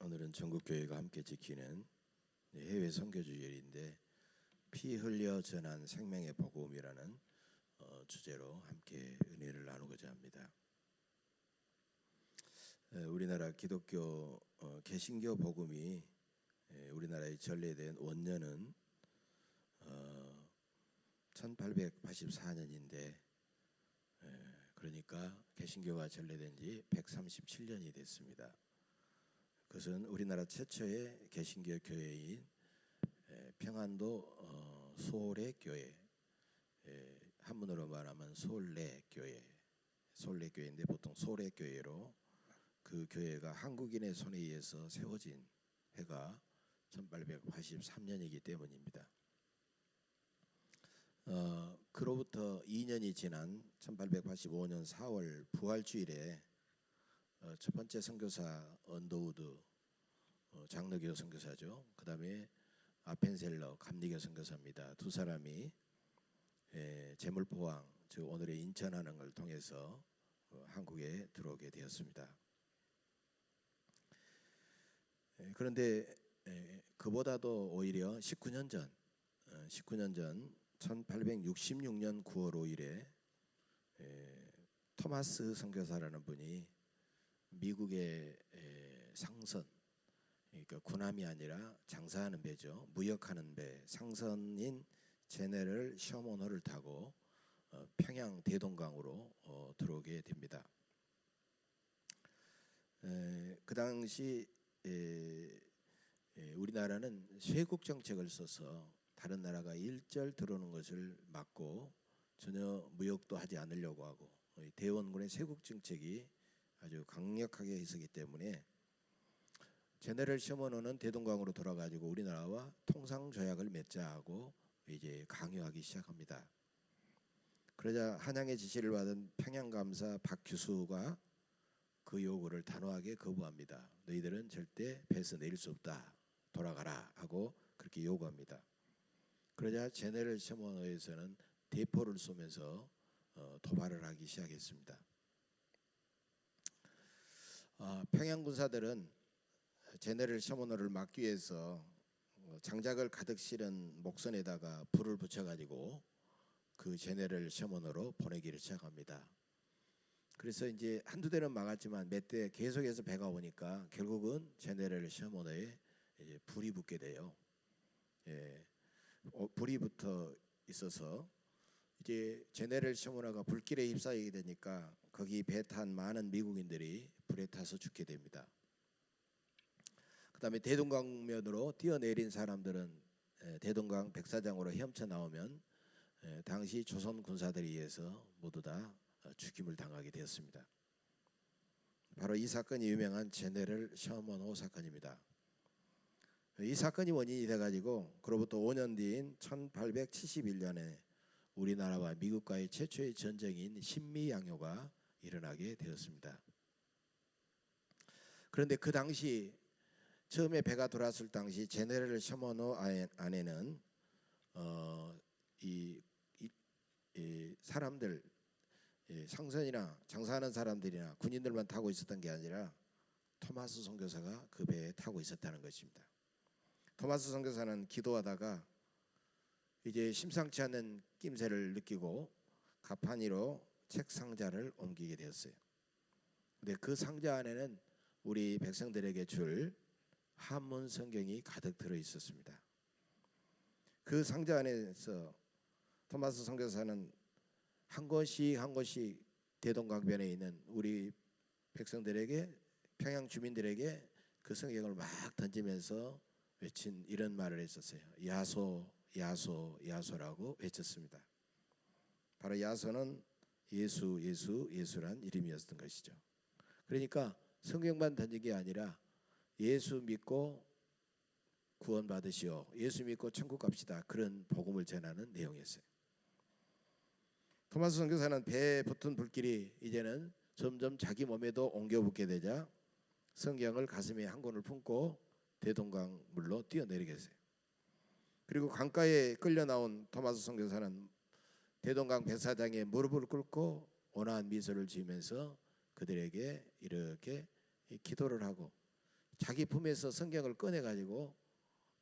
오늘은 전국교회가 함께 지키는 해외 선교주일인데 피 흘려 전한 생명의 복음이라는 주제로 함께 은혜를 나누고자 합니다. 우리나라 기독교 개신교 복음이 우리나라에 전래된 원년은 1884년인데 그러니까 개신교가 전래된 지 137년이 됐습니다. 그것은 우리나라 최초의 개신교 교회인 평안도 소래교회, 한문으로 말하면 솔래교회인데 보통 소래교회로 그 교회가 한국인의 손에 의해서 세워진 해가 1883년이기 때문입니다. 그로부터 2년이 지난 1885년 4월 부활주일에 첫 번째 선교사 언더우드 장로교 선교사죠. 그 다음에 아펜셀러 감리교 선교사입니다. 두 사람이 제물포항, 즉 오늘의 인천하는 걸 통해서 한국에 들어오게 되었습니다. 그런데 그보다도 오히려 19년 전 1866년 9월 5일에 토마스 선교사라는 분이 미국의 상선, 그러니까 군함이 아니라 장사하는 배죠. 무역하는 배 상선인 제네럴 셔먼호를 타고 평양 대동강으로 들어오게 됩니다. 그 당시 우리나라는 쇄국 정책을 써서 다른 나라가 일절 들어오는 것을 막고 전혀 무역도 하지 않으려고 하고 대원군의 쇄국 정책이 아주 강력하게 있었기 때문에 제네럴 셔먼호는 대동강으로 돌아가지고 우리나라와 통상 조약을 맺자 하고 이제 강요하기 시작합니다. 그러자 한양의 지시를 받은 평양감사 박규수가 그 요구를 단호하게 거부합니다. 너희들은 절대 배에서 내릴 수 없다. 돌아가라 하고 그렇게 요구합니다. 그러자 제네럴 셔먼호에서는 대포를 쏘면서 도발을 하기 시작했습니다. 평양 군사들은 제네럴 셔먼호를 막기 위해서 장작을 가득 실은 목선에다가 불을 붙여가지고 그 제네럴 셔먼호로 보내기를 시작합니다. 그래서 이제 한두 대는 막았지만 몇 대 계속해서 배가 오니까 결국은 제네럴 셔먼호에 이제 불이 붙게 돼요. 불이 붙어 있어서 이제 제네럴 셔먼호가 불길에 휩싸이게 되니까 거기 배 탄 많은 미국인들이 불에 타서 죽게 됩니다. 그 다음에 대동강면으로 뛰어내린 사람들은 대동강 백사장으로 헤엄쳐 나오면 당시 조선 군사들에 의해서 모두 다 죽임을 당하게 되었습니다. 바로 이 사건이 유명한 제네럴 셔먼호 사건입니다. 이 사건이 원인이 돼가지고 그로부터 5년 뒤인 1871년에 우리나라와 미국과의 최초의 전쟁인 신미양요가 일어나게 되었습니다. 그런데 그 당시 처음에 배가 돌아왔을 당시 제네럴 셔먼호 안에는 이 사람들 상선이나 장사하는 사람들이나 군인들만 타고 있었던 게 아니라 토마스 선교사가 그 배에 타고 있었다는 것입니다. 토마스 선교사는 기도하다가 이제 심상치 않은 낌새를 느끼고 가판 위로 책 상자를 옮기게 되었어요. 근데 그 상자 안에는 우리 백성들에게 줄 한문 성경이 가득 들어 있었습니다. 그 상자 안에서 토마스 선교사는 한 권씩 대동강변에 있는 우리 백성들에게 평양 주민들에게 그 성경을 막 던지면서 외친 이런 말을 했었어요. 야소 야소 야소라고 외쳤습니다. 바로 야소는 예수란 이름이었던 것이죠. 그러니까 성경만 던진 게 아니라 예수 믿고 구원 받으시오, 예수 믿고 천국 갑시다, 그런 복음을 전하는 내용이었어요. 토마스 선교사는 배에 붙은 불길이 이제는 점점 자기 몸에도 옮겨 붙게 되자 성경을 가슴에 한 권을 품고 대동강 물로 뛰어내리게 했어요. 그리고 강가에 끌려 나온 토마스 선교사는 대동강 백사장에 무릎을 꿇고 온화한 미소를 지으면서 그들에게 이렇게 기도를 하고 자기 품에서 성경을 꺼내 가지고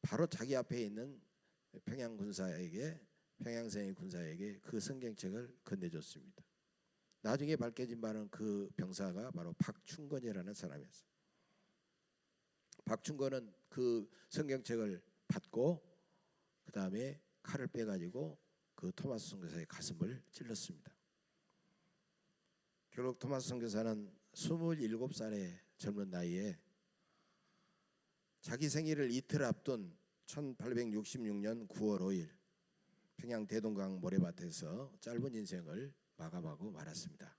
바로 자기 앞에 있는 평양성의 군사에게 그 성경책을 건네줬습니다. 나중에 밝혀진 바는 그 병사가 바로 박충건이라는 사람이었어요. 박충건은 그 성경책을 받고 그 다음에 칼을 빼가지고 그 토마스 선교사의 가슴을 찔렀습니다. 결국 토마스 선교사는 27살의 젊은 나이에 자기 생일을 이틀 앞둔 1866년 9월 5일 평양 대동강 모래밭에서 짧은 인생을 마감하고 말았습니다.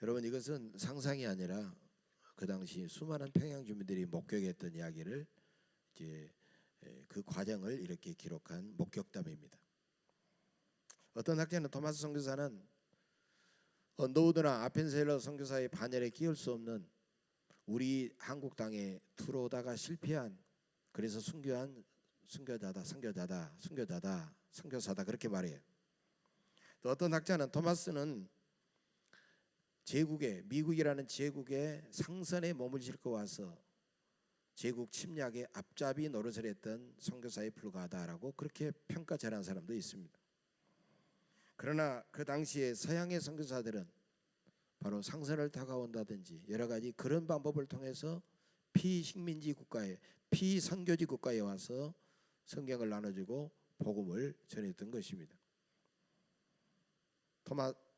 여러분, 이것은 상상이 아니라 그 당시 수많은 평양 주민들이 목격했던 이야기를 이제 그 과정을 이렇게 기록한 목격담입니다. 어떤 학자는 토마스 선교사는 언더우드나 아펜셀러 선교사의 반열에 끼울 수 없는 우리 한국 땅에 들어오다가 실패한, 그래서 순교한 선교사다 그렇게 말해요. 또 어떤 학자는 토마스는 미국이라는 제국의 상선에 몸을 싣고 와서 제국 침략의 앞잡이 노릇을 했던 선교사에 불과하다라고 그렇게 평가절하는 사람도 있습니다. 그러나 그 당시에 서양의 선교사들은 바로 상선을 타고 온다든지 여러 가지 그런 방법을 통해서 피식민지 국가에, 피선교지 국가에 와서 성경을 나눠주고 복음을 전했던 것입니다.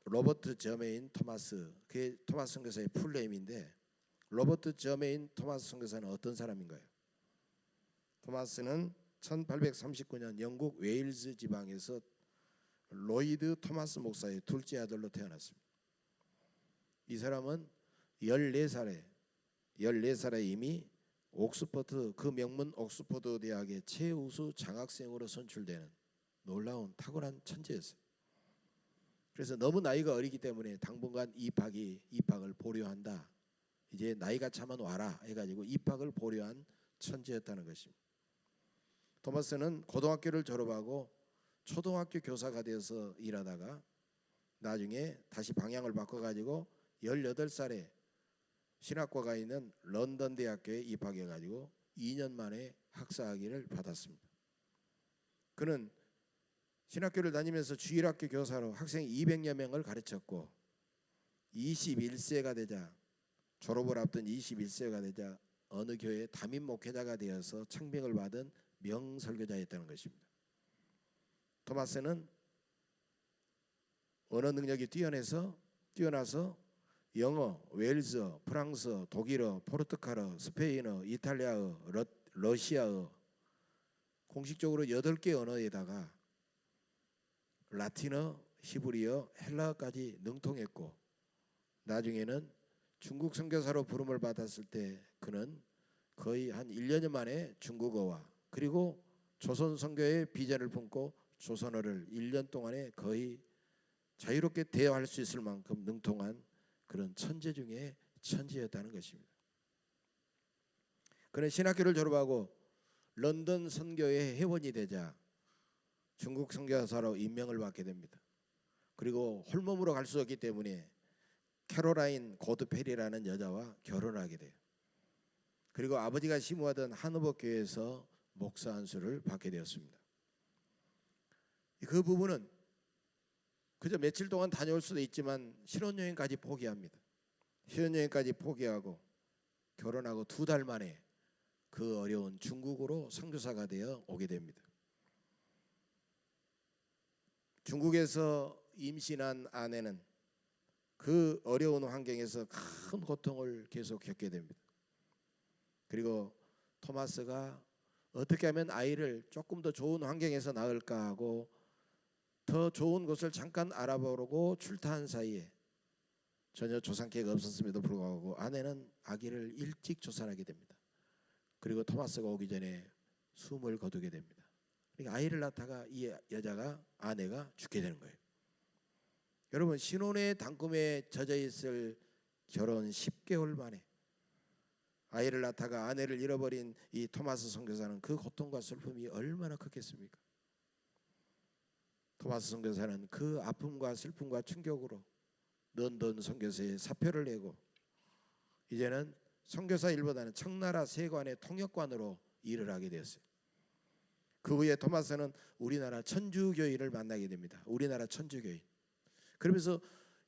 로버트 저메인 토마스, 그게 토마스 선교사의 풀네임인데, 로버트 저메인 토마스 선교사는 어떤 사람인가요? 토마스는 1839년 영국 웨일즈 지방에서 로이드 토마스 목사의 둘째 아들로 태어났습니다. 이 사람은 14살에 이미 옥스퍼드, 그 명문 옥스퍼드 대학의 최우수 장학생으로 선출되는 놀라운 탁월한 천재였어요. 그래서 너무 나이가 어리기 때문에 당분간 입학을 보류한다. 이제 나이가 차면 와라 해가지고 입학을 보류한 천재였다는 것입니다. 토마스는 고등학교를 졸업하고 초등학교 교사가 되어서 일하다가 나중에 다시 방향을 바꿔가지고 18살에 신학과가 있는 런던 대학교에 입학해가지고 2년 만에 학사학위를 받았습니다. 그는 신학교를 다니면서 주일학교 교사로 학생 200여 명을 가르쳤고 21세가 되자, 졸업을 앞둔 21세가 되자 어느 교회 담임 목회자가 되어서 청빙을 받은 명설교자였다는 것입니다. 토마스는 언어 능력이 뛰어나서 영어, 웨일즈어, 프랑스어, 독일어, 포르투갈어, 스페인어, 이탈리아어, 러시아어, 공식적으로 8개 언어에다가 라틴어, 히브리어, 헬라어까지 능통했고, 나중에는 중국 선교사로 부름을 받았을 때 그는 거의 한 1년여 만에 중국어와 그리고 조선 선교의 비전을 품고 조선어를 1년 동안에 거의 자유롭게 대화할 수 있을 만큼 능통한 그런 천재 중에 천재였다는 것입니다. 그는 신학교를 졸업하고 런던 선교의 회원이 되자 중국 선교사로 임명을 받게 됩니다. 그리고 홀몸으로 갈 수 없기 때문에 캐로라인 고드페리라는 여자와 결혼하게 돼요. 그리고 아버지가 심우하던 하노버 교회에서 목사 안수를 받게 되었습니다. 그 부부는 그저 며칠 동안 다녀올 수도 있지만 신혼여행까지 포기합니다. 신혼여행까지 포기하고 결혼하고 2달 만에 그 어려운 중국으로 선교사가 되어 오게 됩니다. 중국에서 임신한 아내는 그 어려운 환경에서 큰 고통을 계속 겪게 됩니다. 그리고 토마스가 어떻게 하면 아이를 조금 더 좋은 환경에서 낳을까 하고 더 좋은 곳을 잠깐 알아보려고 출타한 사이에 전혀 조상계가 없었음에도 불구하고 아내는 아기를 일찍 조산하게 됩니다. 그리고 토마스가 오기 전에 숨을 거두게 됩니다. 그러니까 아이를 낳다가 이 아내가 죽게 되는 거예요. 여러분, 신혼의 단꿈에 젖어 있을 결혼 10개월 만에 아이를 낳다가 아내를 잃어버린 이 토마스 선교사는 그 고통과 슬픔이 얼마나 컸겠습니까? 토마스 선교사는 그 아픔과 슬픔과 충격으로 런던 선교사에 사표를 내고 이제는 선교사 일보다는 청나라 세관의 통역관으로 일을 하게 되었어요. 그 후에 토마스는 우리나라 천주교인을 만나게 됩니다. 우리나라 천주교인. 그러면서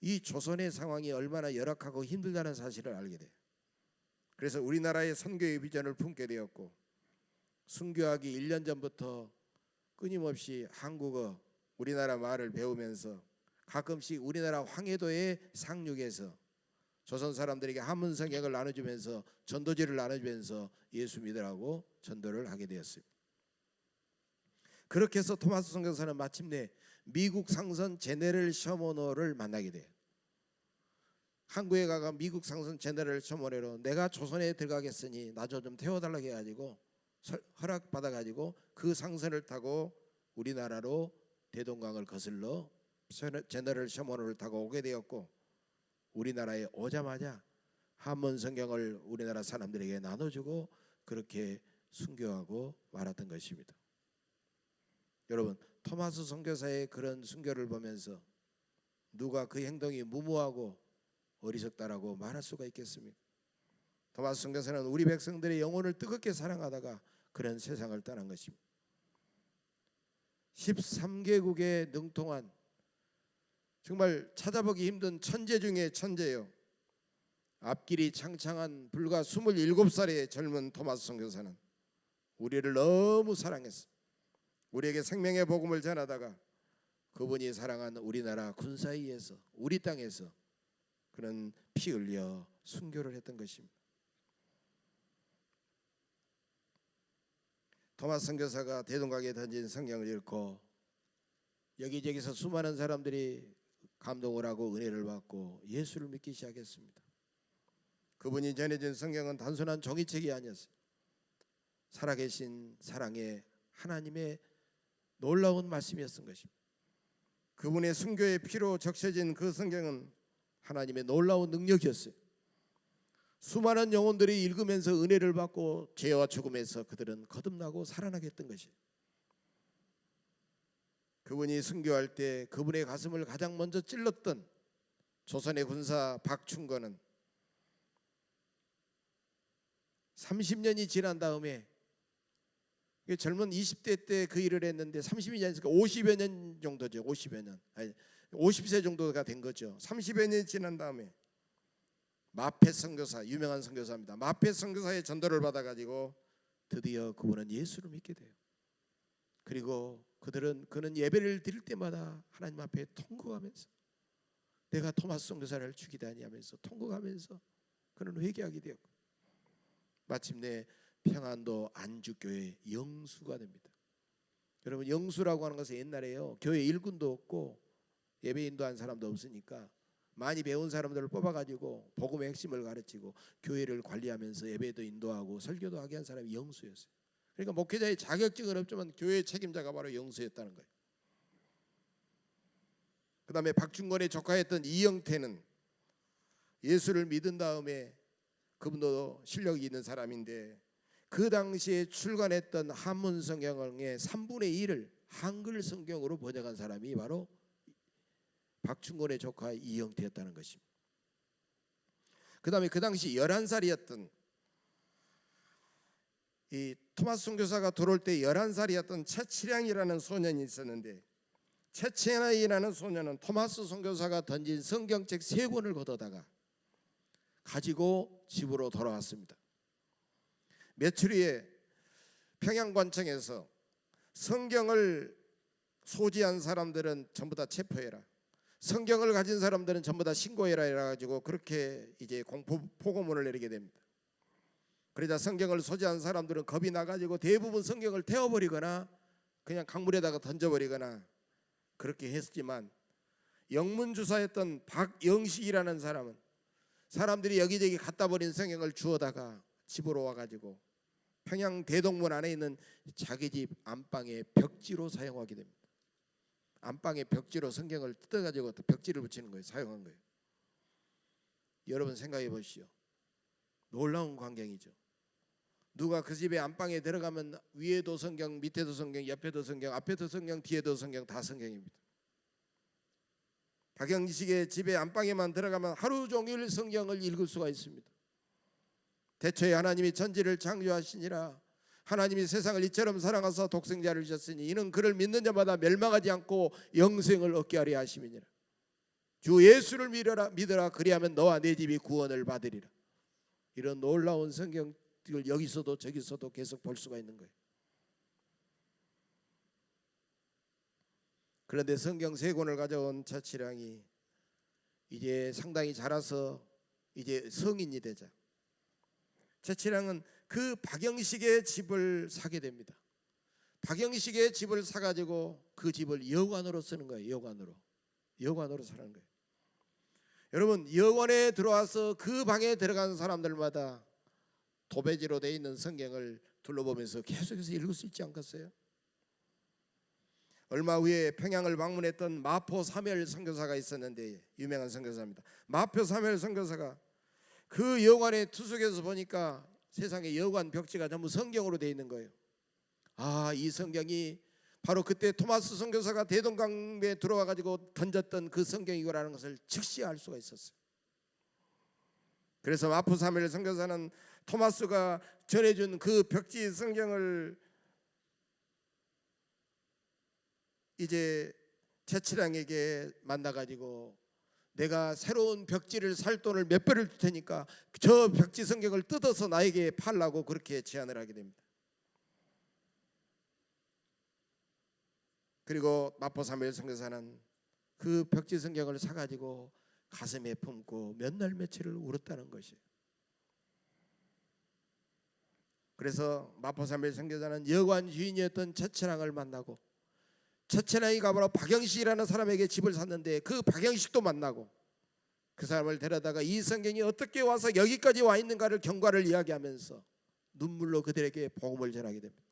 이 조선의 상황이 얼마나 열악하고 힘들다는 사실을 알게 돼요. 그래서 우리나라의 선교의 비전을 품게 되었고, 순교하기 1년 전부터 끊임없이 한국어, 우리나라 말을 배우면서 가끔씩 우리나라 황해도의 상륙에서 조선 사람들에게 한문 성경을 나눠주면서 전도지를 나눠주면서 예수 믿으라고 전도를 하게 되었습니다. 그렇게 해서 토마스 선교사는 마침내 미국 상선 제네럴 셔머너를 만나게 돼요. 한국에 가가 미국 상선 제네럴 셔머너로 내가 조선에 들어가겠으니 나 좀 태워달라고 해가지고 허락 받아가지고 그 상선을 타고 우리나라로 대동강을 거슬러 제네럴 셔머너를 타고 오게 되었고, 우리나라에 오자마자 한문 성경을 우리나라 사람들에게 나눠주고 그렇게 순교하고 말았던 것입니다. 여러분, 토마스 선교사의 그런 순교를 보면서 누가 그 행동이 무모하고 어리석다라고 말할 수가 있겠습니까? 토마스 선교사는 우리 백성들의 영혼을 뜨겁게 사랑하다가 그런 세상을 떠난 것입니다. 13개국에 능통한 정말 찾아보기 힘든 천재 중에 천재요. 앞길이 창창한 불과 27살의 젊은 토마스 선교사는 우리를 너무 사랑했어. 우리에게 생명의 복음을 전하다가 그분이 사랑한 우리나라 군사위에서, 우리 땅에서 그런 피 흘려 순교를 했던 것입니다. 토마스 선교사가 대동강에 던진 성경을 읽고 여기저기서 수많은 사람들이 감동을 하고 은혜를 받고 예수를 믿기 시작했습니다. 그분이 전해진 성경은 단순한 종이책이 아니었어요. 살아계신 사랑의 하나님의 놀라운 말씀이었던 것입니다. 그분의 순교의 피로 적셔진 그 성경은 하나님의 놀라운 능력이었어요. 수많은 영혼들이 읽으면서 은혜를 받고 죄와 죽음에서 그들은 거듭나고 살아나게 했던 것이에요. 그분이 순교할 때 그분의 가슴을 가장 먼저 찔렀던 조선의 군사 박충건은 30년이 지난 다음에, 젊은 20대 때 그 일을 했는데 30년이 아니니까 50여 년 정도죠. 50여 년, 아니 50세 정도가 된 거죠. 30여 년이 지난 다음에 마페 선교사, 유명한 선교사입니다. 마페 선교사의 전도를 받아가지고 드디어 그분은 예수를 믿게 돼요. 그리고 그는 예배를 드릴 때마다 하나님 앞에 통곡하면서 내가 토마스 선교사를 죽이다니 하면서 통곡하면서 그는 회개하게 되었고, 마침내 평안도 안주교회 영수가 됩니다. 여러분, 영수라고 하는 것은 옛날에요, 교회 일꾼도 없고 예배 인도한 사람도 없으니까 많이 배운 사람들을 뽑아가지고 복음의 핵심을 가르치고 교회를 관리하면서 예배도 인도하고 설교도 하게 한 사람이 영수였어요. 그러니까 목회자의 자격증은 없지만 교회 책임자가 바로 영수였다는 거예요. 그 다음에 박충건의 조카였던 이영태는 예수를 믿은 다음에, 그분도 실력이 있는 사람인데 그 당시에 출간했던 한문 성경의 3분의 1을 한글 성경으로 번역한 사람이 바로 박충건의 조카 이영태였다는 것입니다. 그 다음에 그 당시 11살이었던 이 토마스 선교사가 들어올 때 11살이었던 채치량이라는 소년이 있었는데, 채치량이라는 소년은 토마스 선교사가 던진 성경책 3권을 걷어다가 가지고 집으로 돌아왔습니다. 며칠 후에 평양관청에서 성경을 소지한 사람들은 전부 다 체포해라, 성경을 가진 사람들은 전부 다 신고해라 해가지고 그렇게 이제 공포고문을 내리게 됩니다. 그러자 성경을 소지한 사람들은 겁이 나가지고 대부분 성경을 태워버리거나 그냥 강물에다가 던져버리거나 그렇게 했지만, 영문주사였던 박영식이라는 사람은 사람들이 여기저기 갖다 버린 성경을 주워다가 집으로 와가지고 평양 대동문 안에 있는 자기 집 안방에 벽지로 사용하게 됩니다. 안방에 벽지로 성경을 뜯어가지고 벽지를 붙이는 거예요. 사용한 거예요. 여러분 생각해 보시오. 놀라운 광경이죠. 누가 그 집에 안방에 들어가면 위에도 성경, 밑에도 성경, 옆에도 성경, 앞에도 성경, 뒤에도 성경, 다 성경입니다. 박영식의 집에 안방에만 들어가면 하루 종일 성경을 읽을 수가 있습니다. 대초에 하나님이 천지를 창조하시니라. 하나님이 세상을 이처럼 사랑하사 독생자를 주셨으니 이는 그를 믿는 자마다 멸망하지 않고 영생을 얻게 하려 하심이니라. 주 예수를 믿으라. 그리하면 너와 내 집이 구원을 받으리라. 이런 놀라운 성경을 여기서도 저기서도 계속 볼 수가 있는 거예요. 그런데 성경 세 권을 가져온 차치량이 이제 상당히 자라서 이제 성인이 되자 차치량은 그 박영식의 집을 사게 됩니다. 박영식의 집을 사가지고 그 집을 여관으로 쓰는 거예요. 여관으로 사는 거예요. 여러분, 여관에 들어와서 그 방에 들어간 사람들마다 도배지로 되어 있는 성경을 둘러보면서 계속해서 읽을 수 있지 않겠어요? 얼마 후에 평양을 방문했던 마포 사멸 선교사가 있었는데, 유명한 선교사입니다. 마포 사멸 선교사가 그 여관에 투숙해서 보니까 세상에 여관 벽지가 전부 성경으로 되어 있는 거예요. 이 성경이 바로 그때 토마스 선교사가 대동강에 들어와 가지고 던졌던 그 성경이라는 것을 즉시 알 수가 있었어요. 그래서 마포 사무엘 선교사는 토마스가 전해준 그 벽지 성경을 이제 차치량에게 만나가지고 내가 새로운 벽지를 살 돈을 몇 배를 줄 테니까 저 벽지 성경을 뜯어서 나에게 팔라고 그렇게 제안을 하게 됩니다. 그리고 마포 사무엘 선교사는 그 벽지 성경을 사가지고 가슴에 품고 몇 날 며칠을 울었다는 것이에요. 그래서 마포 사무엘 선교사는 여관 주인이었던 차치량을 만나고, 차치량이 바로 박영식이라는 사람에게 집을 샀는데 그 박영식도 만나고 그 사람을 데려다가 이 성경이 어떻게 와서 여기까지 와 있는가를 경과를 이야기하면서 눈물로 그들에게 복음을 전하게 됩니다.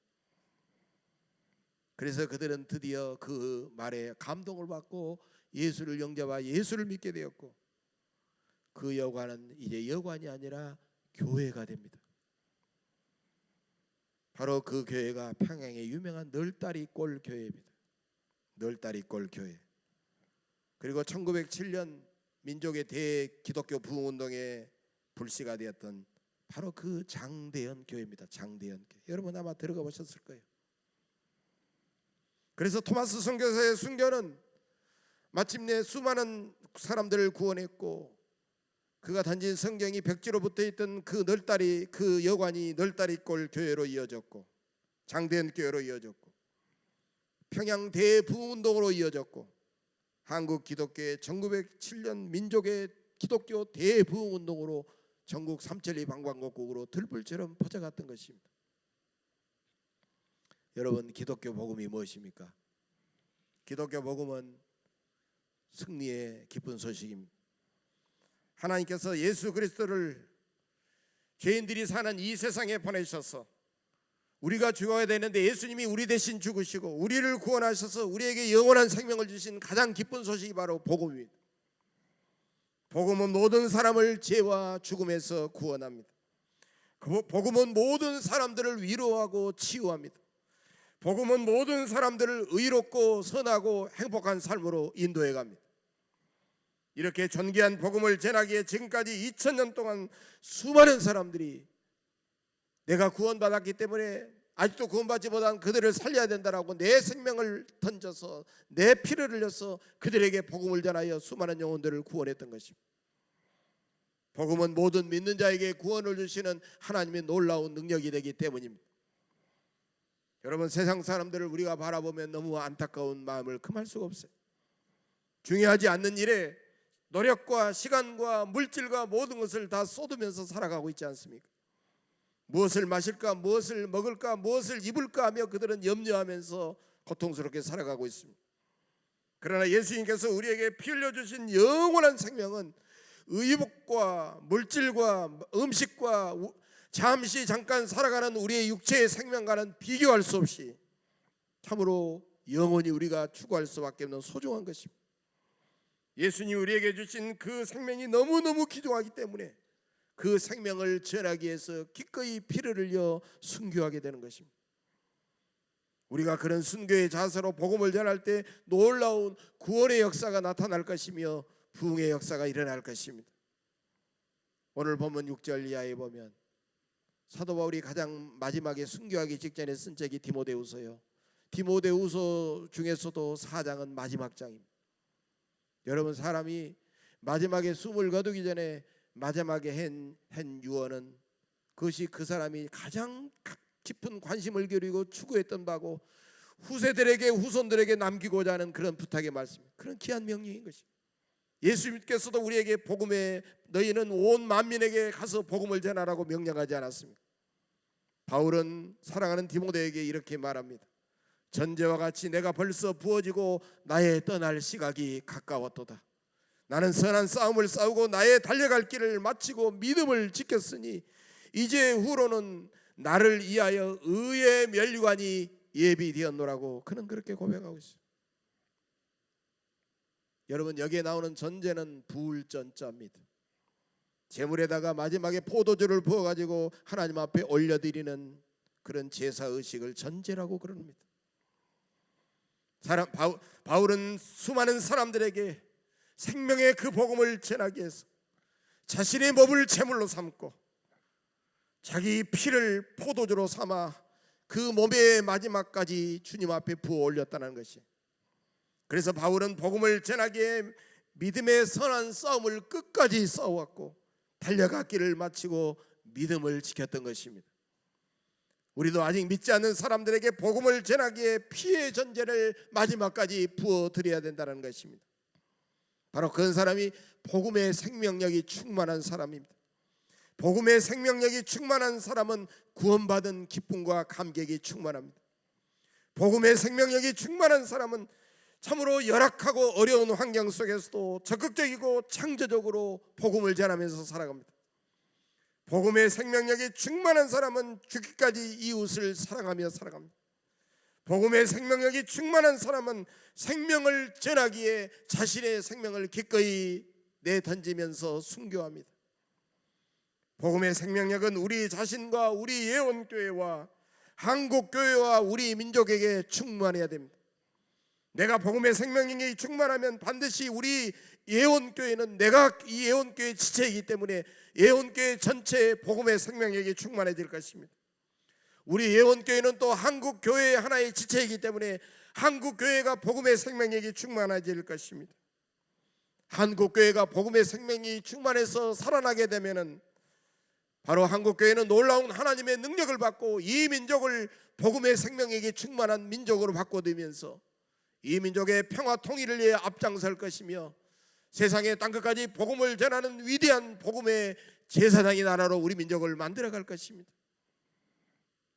그래서 그들은 드디어 그 말에 감동을 받고 예수를 영접하여 예수를 믿게 되었고, 그 여관은 이제 여관이 아니라 교회가 됩니다. 바로 그 교회가 평양의 유명한 널다리골 교회입니다. 널다리골 교회. 그리고 1907년 민족의 대기독교 부흥운동의 불씨가 되었던 바로 그 장대현 교회입니다. 장대현 교회. 여러분 아마 들어가 보셨을 거예요. 그래서 토마스 선교사의 순교는 마침내 수많은 사람들을 구원했고, 그가 던진 성경이 벽지로 붙어있던 그 여관이 널다리골 교회로 이어졌고, 장대현 교회로 이어졌고, 평양 대부흥운동으로 이어졌고, 한국 기독교의 1907년 민족의 기독교 대부흥운동으로 전국 삼천리 방방곡곡으로 들불처럼 퍼져갔던 것입니다. 여러분, 기독교 복음이 무엇입니까? 기독교 복음은 승리의 기쁜 소식입니다. 하나님께서 예수 그리스도를 죄인들이 사는 이 세상에 보내셔서 우리가 죽어야 되는데 예수님이 우리 대신 죽으시고 우리를 구원하셔서 우리에게 영원한 생명을 주신 가장 기쁜 소식이 바로 복음입니다. 복음은 모든 사람을 죄와 죽음에서 구원합니다. 복음은 모든 사람들을 위로하고 치유합니다. 복음은 모든 사람들을 의롭고 선하고 행복한 삶으로 인도해 갑니다. 이렇게 존귀한 복음을 전하기에 지금까지 2000년 동안 수많은 사람들이 내가 구원받았기 때문에 아직도 구원받지 못한 그들을 살려야 된다라고 내 생명을 던져서 내 피를 흘려서 그들에게 복음을 전하여 수많은 영혼들을 구원했던 것입니다. 복음은 모든 믿는 자에게 구원을 주시는 하나님의 놀라운 능력이 되기 때문입니다. 여러분, 세상 사람들을 우리가 바라보면 너무 안타까운 마음을 금할 수가 없어요. 중요하지 않는 일에 노력과 시간과 물질과 모든 것을 다 쏟으면서 살아가고 있지 않습니까? 무엇을 마실까, 무엇을 먹을까, 무엇을 입을까 하며 그들은 염려하면서 고통스럽게 살아가고 있습니다. 그러나 예수님께서 우리에게 피 흘려주신 영원한 생명은 의복과 물질과 음식과 잠시 잠깐 살아가는 우리의 육체의 생명과는 비교할 수 없이 참으로 영원히 우리가 추구할 수밖에 없는 소중한 것입니다. 예수님이 우리에게 주신 그 생명이 너무너무 귀중하기 때문에 그 생명을 전하기 위해서 기꺼이 피를 흘려 순교하게 되는 것입니다. 우리가 그런 순교의 자세로 복음을 전할 때 놀라운 구원의 역사가 나타날 것이며 부흥의 역사가 일어날 것입니다. 오늘 본문 6절 이하에 보면 사도 바울이 가장 마지막에 순교하기 직전에 쓴 책이 디모데후서예요. 디모데후서 중에서도 4장은 마지막 장입니다. 여러분, 사람이 마지막에 숨을 거두기 전에 마지막에 한 유언은 그것이 그 사람이 가장 깊은 관심을 기울이고 추구했던 바고 후세들에게, 후손들에게 남기고자 하는 그런 부탁의 말씀, 그런 귀한 명령인 것입니다. 예수님께서도 우리에게 복음에 너희는 온 만민에게 가서 복음을 전하라고 명령하지 않았습니까? 바울은 사랑하는 디모데에게 이렇게 말합니다. 전제와 같이 내가 벌써 부어지고 나의 떠날 시각이 가까웠도다. 나는 선한 싸움을 싸우고 나의 달려갈 길을 마치고 믿음을 지켰으니 이제 후로는 나를 위하여 의의 면류관이 예비되었노라고 그는 그렇게 고백하고 있어요. 여러분, 여기에 나오는 전제는 부울전자입니다. 제물에다가 마지막에 포도주를 부어가지고 하나님 앞에 올려드리는 그런 제사의식을 전제라고 그럽니다. 바울은 수많은 사람들에게 생명의 그 복음을 전하기 위해서 자신의 몸을 제물로 삼고 자기 피를 포도주로 삼아 그 몸의 마지막까지 주님 앞에 부어 올렸다는 것이, 그래서 바울은 복음을 전하기에 믿음의 선한 싸움을 끝까지 싸워왔고 달려갔기를 마치고 믿음을 지켰던 것입니다. 우리도 아직 믿지 않는 사람들에게 복음을 전하기에 피의 전제를 마지막까지 부어드려야 된다는 것입니다. 바로 그런 사람이 복음의 생명력이 충만한 사람입니다. 복음의 생명력이 충만한 사람은 구원받은 기쁨과 감격이 충만합니다. 복음의 생명력이 충만한 사람은 참으로 열악하고 어려운 환경 속에서도 적극적이고 창조적으로 복음을 전하면서 살아갑니다. 복음의 생명력이 충만한 사람은 죽기까지 이웃을 사랑하며 살아갑니다. 복음의 생명력이 충만한 사람은 생명을 전하기에 자신의 생명을 기꺼이 내던지면서 순교합니다. 복음의 생명력은 우리 자신과 우리 예원교회와 한국교회와 우리 민족에게 충만해야 됩니다. 내가 복음의 생명력이 충만하면 반드시 우리 예원교회는, 내가 이 예원교회 지체이기 때문에 예원교회 전체에 복음의 생명력이 충만해질 것입니다. 우리 예원교회는 또 한국교회의 하나의 지체이기 때문에 한국교회가 복음의 생명력이 충만해질 것입니다. 한국교회가 복음의 생명이 충만해서 살아나게 되면은 바로 한국교회는 놀라운 하나님의 능력을 받고 이 민족을 복음의 생명력이 충만한 민족으로 바꿔들면서 이 민족의 평화 통일을 위해 앞장설 것이며 세상의 땅끝까지 복음을 전하는 위대한 복음의 제사장의 나라로 우리 민족을 만들어갈 것입니다.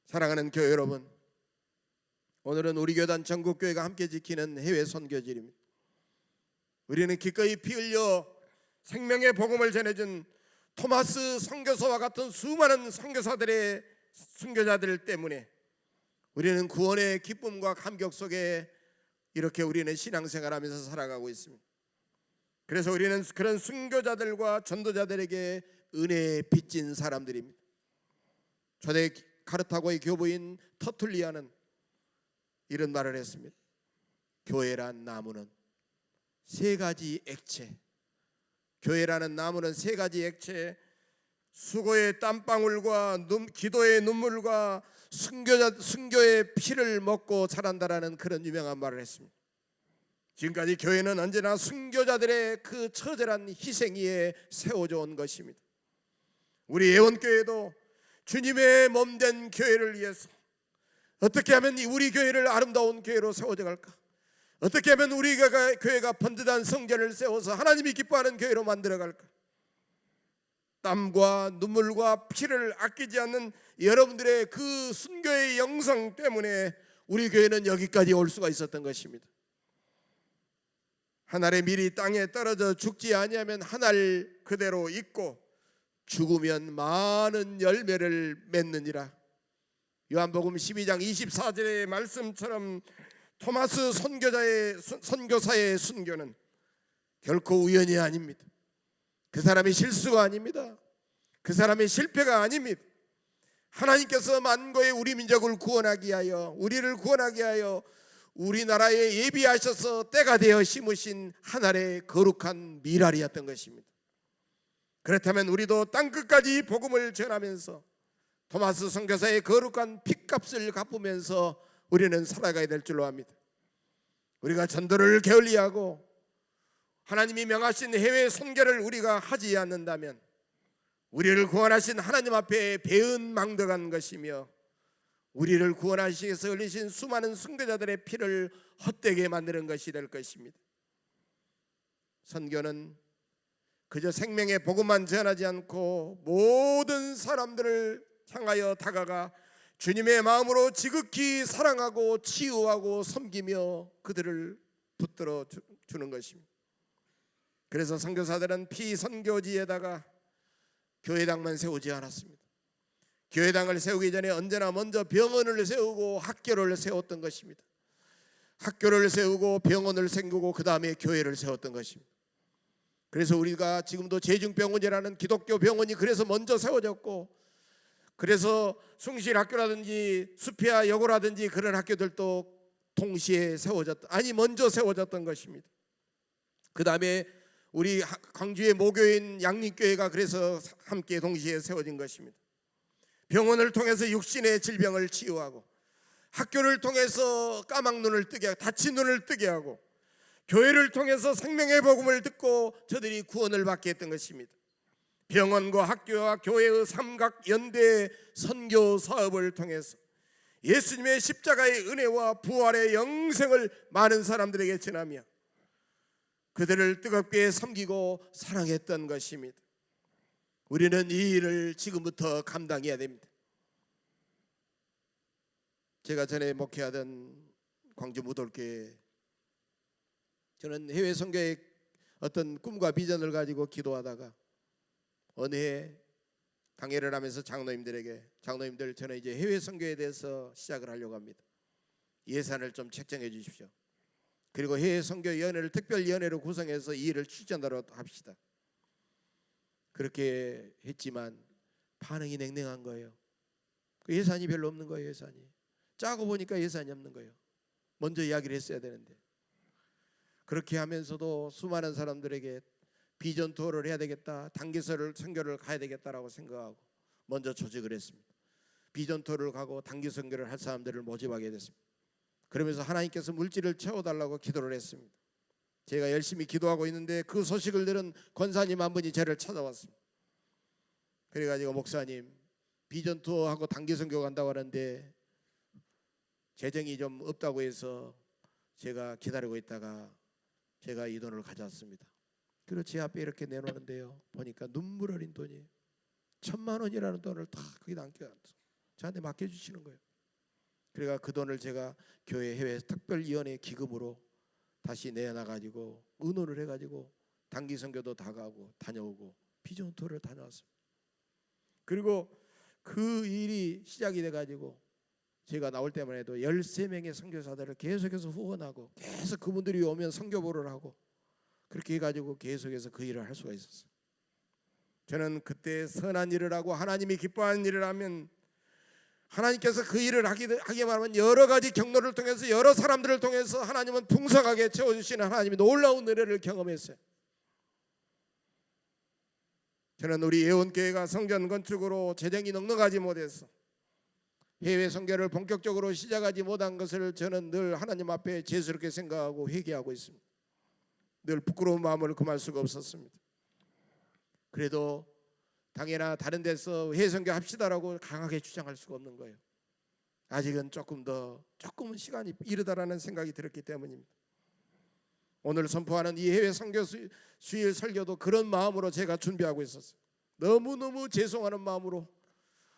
사랑하는 교회 여러분, 오늘은 우리 교단 전국교회가 함께 지키는 해외 선교절입니다. 우리는 기꺼이 피 흘려 생명의 복음을 전해준 토마스 선교사와 같은 수많은 선교사들의 순교자들 때문에 우리는 구원의 기쁨과 감격 속에 이렇게 우리는 신앙생활하면서 살아가고 있습니다. 그래서 우리는 그런 순교자들과 전도자들에게 은혜에 빚진 사람들입니다. 초대 카르타고의 교부인 터툴리아는 이런 말을 했습니다. 교회란 나무는 세 가지 액체, 교회라는 나무는 세 가지 액체, 수고의 땀방울과 기도의 눈물과 순교의 피를 먹고 자란다라는 그런 유명한 말을 했습니다. 지금까지 교회는 언제나 순교자들의 그 처절한 희생 위에 세워져 온 것입니다. 우리 예원교회도 주님의 몸된 교회를 위해서 어떻게 하면 우리 교회를 아름다운 교회로 세워져 갈까? 어떻게 하면 우리 교회가 번듯한 성전을 세워서 하나님이 기뻐하는 교회로 만들어 갈까? 땀과 눈물과 피를 아끼지 않는 여러분들의 그 순교의 영성 때문에 우리 교회는 여기까지 올 수가 있었던 것입니다. 한 알의 밀이 땅에 떨어져 죽지 아니하면 한 알 그대로 있고 죽으면 많은 열매를 맺느니라. 요한복음 12장 24절의 말씀처럼 토마스 선교사의 순교는 결코 우연이 아닙니다. 그 사람의 실수가 아닙니다. 그 사람의 실패가 아닙니다. 하나님께서 만고의 우리 민족을 구원하기 위하여, 우리를 구원하기 위하여 우리나라에 예비하셔서 때가 되어 심으신 하늘의 거룩한 미랄이었던 것입니다. 그렇다면 우리도 땅끝까지 복음을 전하면서 토마스 선교사의 거룩한 핏값을 갚으면서 우리는 살아가야 될 줄로 압니다. 우리가 전도를 게을리하고 하나님이 명하신 해외 선교를 우리가 하지 않는다면 우리를 구원하신 하나님 앞에 배은망덕한 것이며 우리를 구원하시기 위해서 흘리신 수많은 선교자들의 피를 헛되게 만드는 것이 될 것입니다. 선교는 그저 생명의 복음만 전하지 않고 모든 사람들을 향하여 다가가 주님의 마음으로 지극히 사랑하고 치유하고 섬기며 그들을 붙들어 주는 것입니다. 그래서 선교사들은 피선교지에다가 교회당만 세우지 않았습니다. 교회당을 세우기 전에 언제나 먼저 병원을 세우고 학교를 세웠던 것입니다. 학교를 세우고 병원을 세우고 그 다음에 교회를 세웠던 것입니다. 그래서 우리가 지금도 제중병원이라는 기독교 병원이 그래서 먼저 세워졌고, 그래서 숭실학교라든지 수피아 여고라든지 그런 학교들도 동시에 먼저 세워졌던 것입니다. 그 다음에 우리 광주의 모교인 양림교회가 그래서 함께 동시에 세워진 것입니다. 병원을 통해서 육신의 질병을 치유하고, 학교를 통해서 까막눈을 뜨게 하고, 다친 눈을 뜨게 하고, 교회를 통해서 생명의 복음을 듣고 저들이 구원을 받게 했던 것입니다. 병원과 학교와 교회의 삼각 연대 선교 사업을 통해서 예수님의 십자가의 은혜와 부활의 영생을 많은 사람들에게 전하며 그들을 뜨겁게 섬기고 사랑했던 것입니다. 우리는 이 일을 지금부터 감당해야 됩니다. 제가 전에 목회하던 광주 무돌교회, 저는 해외 선교의 어떤 꿈과 비전을 가지고 기도하다가 어느 해 강해를 하면서 장로님들 저는 이제 해외 선교에 대해서 시작을 하려고 합니다. 예산을 좀 책정해 주십시오. 그리고 해외 선교위원회를 특별위원회로 구성해서 이 일을 추진하도록 합시다. 그렇게 했지만 반응이 냉랭한 거예요. 그 예산이 별로 없는 거예요. 예산이 짜고 보니까 예산이 없는 거예요. 먼저 이야기를 했어야 되는데. 그렇게 하면서도 수많은 사람들에게 비전 투어를 해야 되겠다, 단기설을 선교를 가야 되겠다라고 생각하고 먼저 조직을 했습니다. 비전 투어를 가고 단기 선교를 할 사람들을 모집하게 됐습니다. 그러면서 하나님께서 물질을 채워달라고 기도를 했습니다. 제가 열심히 기도하고 있는데 그 소식을 들은 권사님 한 분이 저를 찾아왔습니다. 그래가지고 목사님, 비전 투어하고 단기 선교 간다고 하는데 재정이 좀 없다고 해서 제가 기다리고 있다가 제가 이 돈을 가져왔습니다. 그리고 제 앞에 이렇게 내놓는데요, 보니까 눈물 어린 돈이 1,000만 원이라는 돈을 다 거기다 안겨서 저한테 맡겨주시는 거예요. 그러니까 그 돈을 제가 교회 해외 특별위원회 기금으로 다시 내놔가지고 의논을 해가지고 단기 선교도 다 가고 다녀오고 비전 투어를 다녀왔습니다. 그리고 그 일이 시작이 돼가지고 제가 나올 때만 해도 13명의 선교사들을 계속해서 후원하고 계속 그분들이 오면 선교보를 하고 그렇게 해가지고 계속해서 그 일을 할 수가 있었어요. 저는 그때 선한 일을 하고 하나님이 기뻐하는 일을 하면 하나님께서 그 일을 하기만 하면 여러 가지 경로를 통해서 여러 사람들을 통해서 하나님은 풍성하게 채워주시는 하나님의 놀라운 은혜를 경험했어요. 저는 우리 예원교회가 성전 건축으로 재정이 넉넉하지 못해서 해외 선교를 본격적으로 시작하지 못한 것을 저는 늘 하나님 앞에 죄스럽게 생각하고 회개하고 있습니다. 늘 부끄러운 마음을 금할 수가 없었습니다. 그래도 당연히 다른 데서 해외 선교 합시다라고 강하게 주장할 수가 없는 거예요. 아직은 조금은 시간이 이르다라는 생각이 들었기 때문입니다. 오늘 선포하는 이 해외 선교 수일 설교도 그런 마음으로 제가 준비하고 있었어요. 너무너무 죄송하는 마음으로,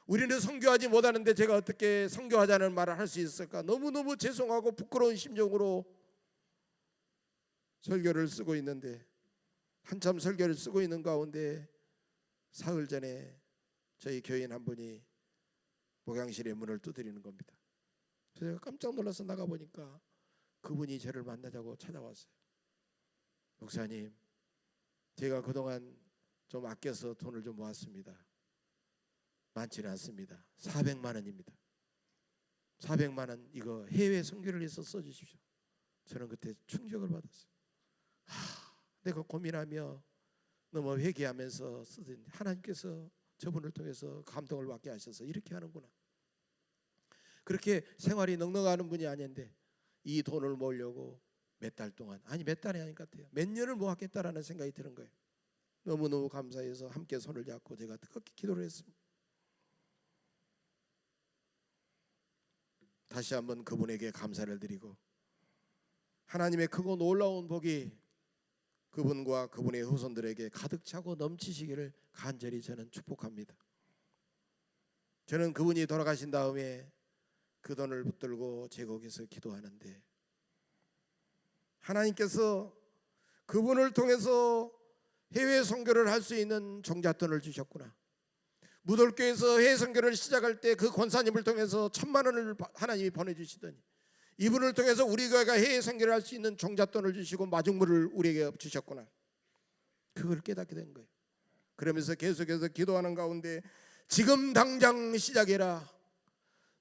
우리는 선교하지 못하는데 제가 어떻게 선교하자는 말을 할 수 있을까, 너무너무 죄송하고 부끄러운 심정으로 설교를 쓰고 있는데, 한참 설교를 쓰고 있는 가운데 사흘 전에 저희 교인 한 분이 목양실의 문을 두드리는 겁니다. 그래서 제가 깜짝 놀라서 나가보니까 그분이 저를 만나자고 찾아왔어요. 목사님, 제가 그동안 좀 아껴서 돈을 좀 모았습니다. 많지는 않습니다. 400만 원입니다. 400만 원 이거 해외 선교를 위해서 써주십시오. 저는 그때 충격을 받았어요. 내가 고민하며 너무 회개하면서 쓰더니 하나님께서 저분을 통해서 감동을 받게 하셔서 이렇게 하는구나. 그렇게 생활이 넉넉하는 분이 아닌데 이 돈을 모으려고 몇 달 동안, 아니 몇 달이 아닌 것 같아요, 몇 년을 모았겠다라는 생각이 드는 거예요. 너무너무 감사해서 함께 손을 잡고 제가 뜨겁게 기도를 했습니다. 다시 한번 그분에게 감사를 드리고 하나님의 크고 놀라운 복이 그분과 그분의 후손들에게 가득 차고 넘치시기를 간절히 저는 축복합니다. 저는 그분이 돌아가신 다음에 그 돈을 붙들고 제국에서 기도하는데 하나님께서 그분을 통해서 해외 선교를 할 수 있는 종잣돈을 주셨구나. 무돌교에서 해외 선교를 시작할 때 그 권사님을 통해서 1,000만 원을 하나님이 보내주시더니 이분을 통해서 우리 교회가 해외 선교를 할 수 있는 종잣돈을 주시고 마중물을 우리에게 주셨구나. 그걸 깨닫게 된 거예요. 그러면서 계속해서 기도하는 가운데 지금 당장 시작해라.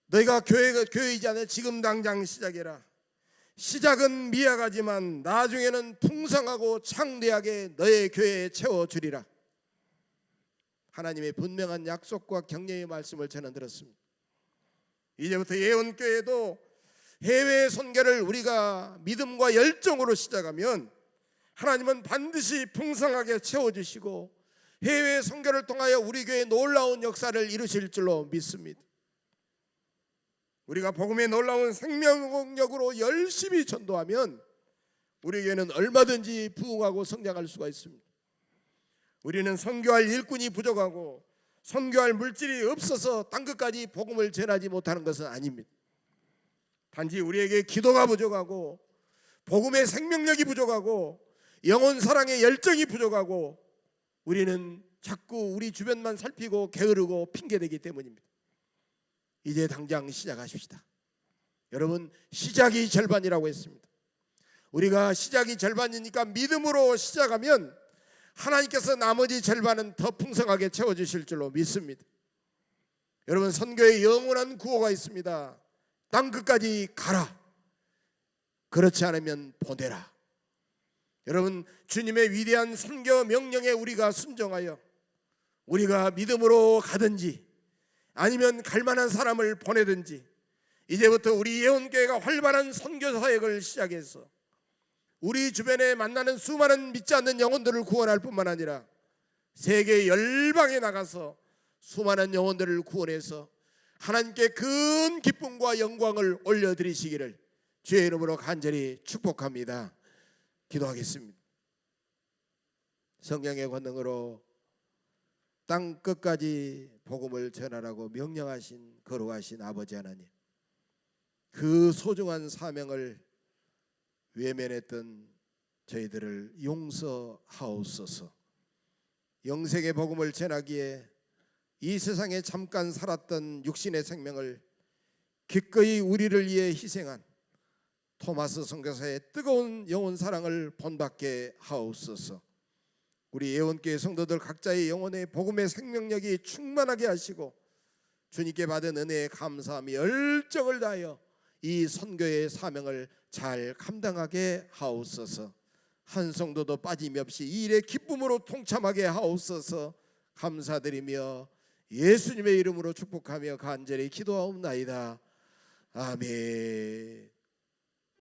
너희가 교회이지 않아 지금 당장 시작해라. 시작은 미약하지만 나중에는 풍성하고 창대하게 너의 교회에 채워주리라. 하나님의 분명한 약속과 격려의 말씀을 저는 들었습니다. 이제부터 예언교회도 해외 선교를 우리가 믿음과 열정으로 시작하면 하나님은 반드시 풍성하게 채워주시고 해외 선교를 통하여 우리 교회에 놀라운 역사를 이루실 줄로 믿습니다. 우리가 복음의 놀라운 생명력으로 열심히 전도하면 우리 교회는 얼마든지 부흥하고 성장할 수가 있습니다. 우리는 선교할 일꾼이 부족하고 선교할 물질이 없어서 땅끝까지 복음을 전하지 못하는 것은 아닙니다. 단지 우리에게 기도가 부족하고 복음의 생명력이 부족하고 영혼 사랑의 열정이 부족하고 우리는 자꾸 우리 주변만 살피고 게으르고 핑계대기 때문입니다. 이제 당장 시작하십시다. 여러분, 시작이 절반이라고 했습니다. 우리가 시작이 절반이니까 믿음으로 시작하면 하나님께서 나머지 절반은 더 풍성하게 채워주실 줄로 믿습니다. 여러분, 선교에 영원한 구호가 있습니다. 땅끝까지 가라. 그렇지 않으면 보내라. 여러분, 주님의 위대한 선교 명령에 우리가 순종하여 우리가 믿음으로 가든지 아니면 갈만한 사람을 보내든지 이제부터 우리 예언교회가 활발한 선교 사역을 시작해서 우리 주변에 만나는 수많은 믿지 않는 영혼들을 구원할 뿐만 아니라 세계 열방에 나가서 수많은 영혼들을 구원해서 하나님께 큰 기쁨과 영광을 올려드리시기를 주의 이름으로 간절히 축복합니다. 기도하겠습니다. 성령의 권능으로 땅 끝까지 복음을 전하라고 명령하신 거룩하신 아버지 하나님, 그 소중한 사명을 외면했던 저희들을 용서하옵소서. 영생의 복음을 전하기에 이 세상에 잠깐 살았던 육신의 생명을 기꺼이 우리를 위해 희생한 토마스 선교사의 뜨거운 영혼 사랑을 본받게 하옵소서. 우리 예언교회 성도들 각자의 영혼의 복음의 생명력이 충만하게 하시고 주님께 받은 은혜에 감사하며 열정을 다하여 이 선교의 사명을 잘 감당하게 하옵소서. 한 성도도 빠짐없이 이 일에 기쁨으로 동참하게 하옵소서. 감사드리며 예수님의 이름으로 축복하며 간절히 기도하옵나이다. 아멘.